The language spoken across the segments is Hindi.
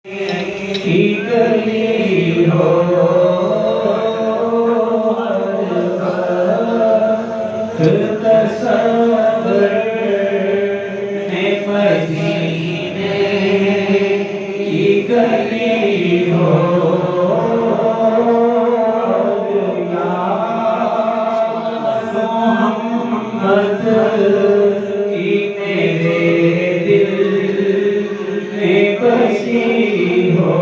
की गली हो तसव्वुर में मदीने की गली हो मोहम्मद की मेरे दिल में बसी हो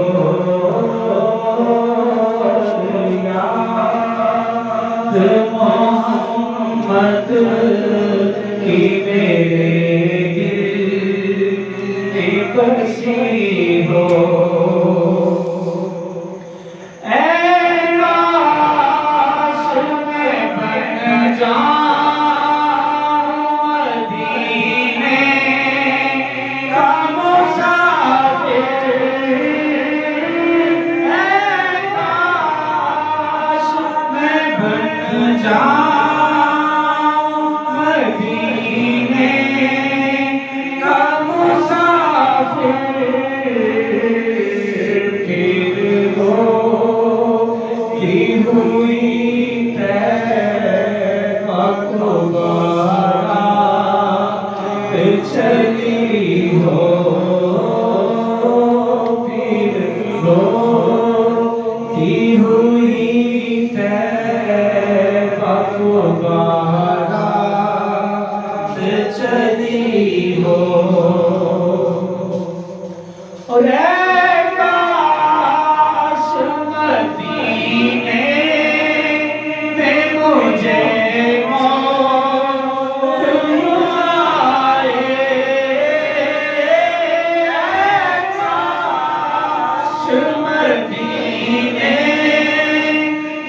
मोहम्मद की मेरे दिल में बसी हो। काश मैं बन जाऊं मदीने का मुसाफिर, काश मैं बन जाऊं मदीने का मुसाफिर, फिर वो की हुई तैबा को बारात चली हो, फिर वो की हुई तैबा को बारात चली हो। और काश मदीने में मुझे मौत आए, काश मदीने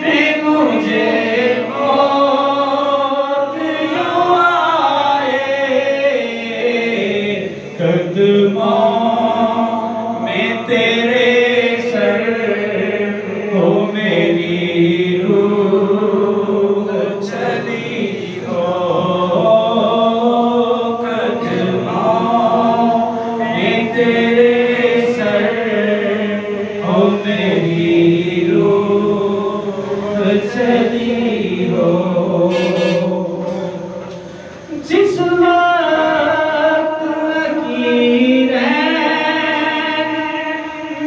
में मुझे मौत आए, कदमों में तेरे सर हो मेरी रूह चली हो, कदमों में तेरे सर हो मेरी रूह चली हो। जिस वक्त लकीरें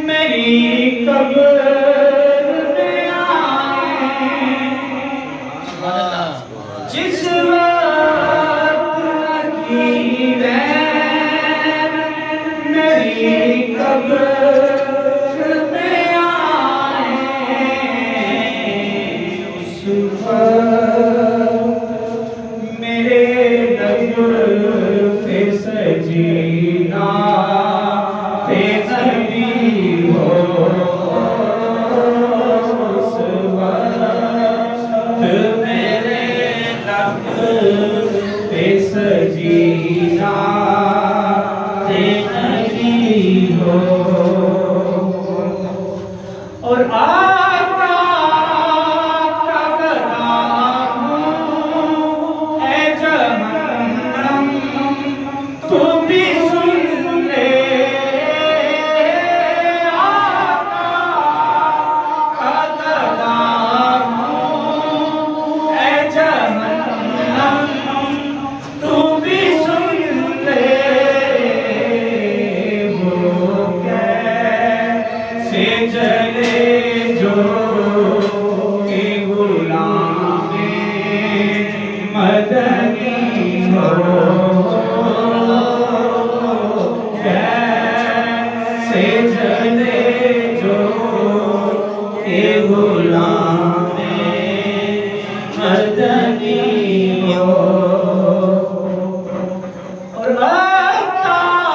मेरी कब्र में आए, जिस वक्त लकीरें मेरी कब्र में आए, उस वक्त मेरे लब पे सजीना ते नबी हो, उस वक्त मेरे लब पे सजीना ते नबी हो। और आका का कलाम है जहन्नम तू भी सुन ले, आका का कलाम है जहन्नम तू भी सुन ले, वो कैसे जले जो कि गुलामे मदनी हो, कैसे जले जो कि गुलामे मदनी हो। और अवतार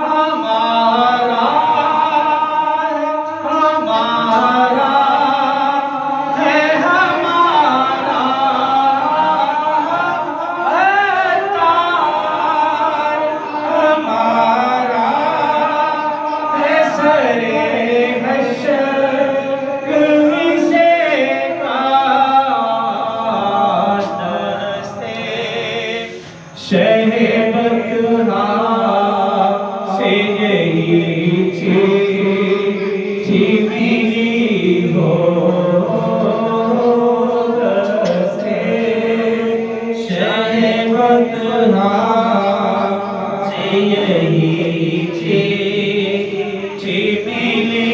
हमारा हमारा है हमारा, अवतार हमारा है सरे हश्र से का शहबतहा से यही हो बसे शहबतहा से यही चिट्ठी मिली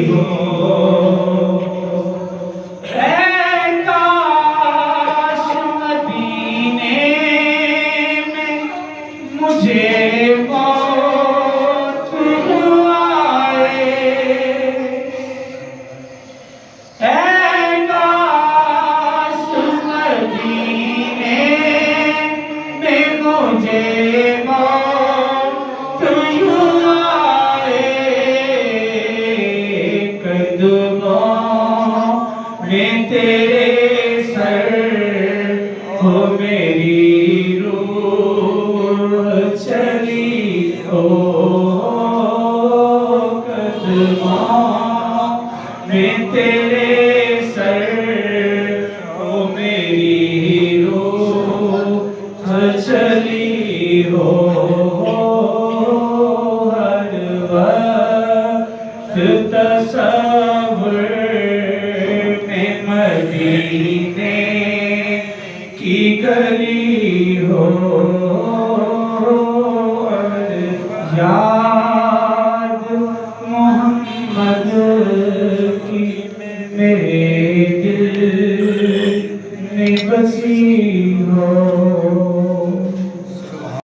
हो। मुझे मौत आए, काश मदीने में मुझे मौत आए, कदमों में तेरे सर हो मेरी चली हो, कदमों में तेरे सर हो मेरी रूह चली हो। हर वक्त तसव्वुर में मदीने की गली हो।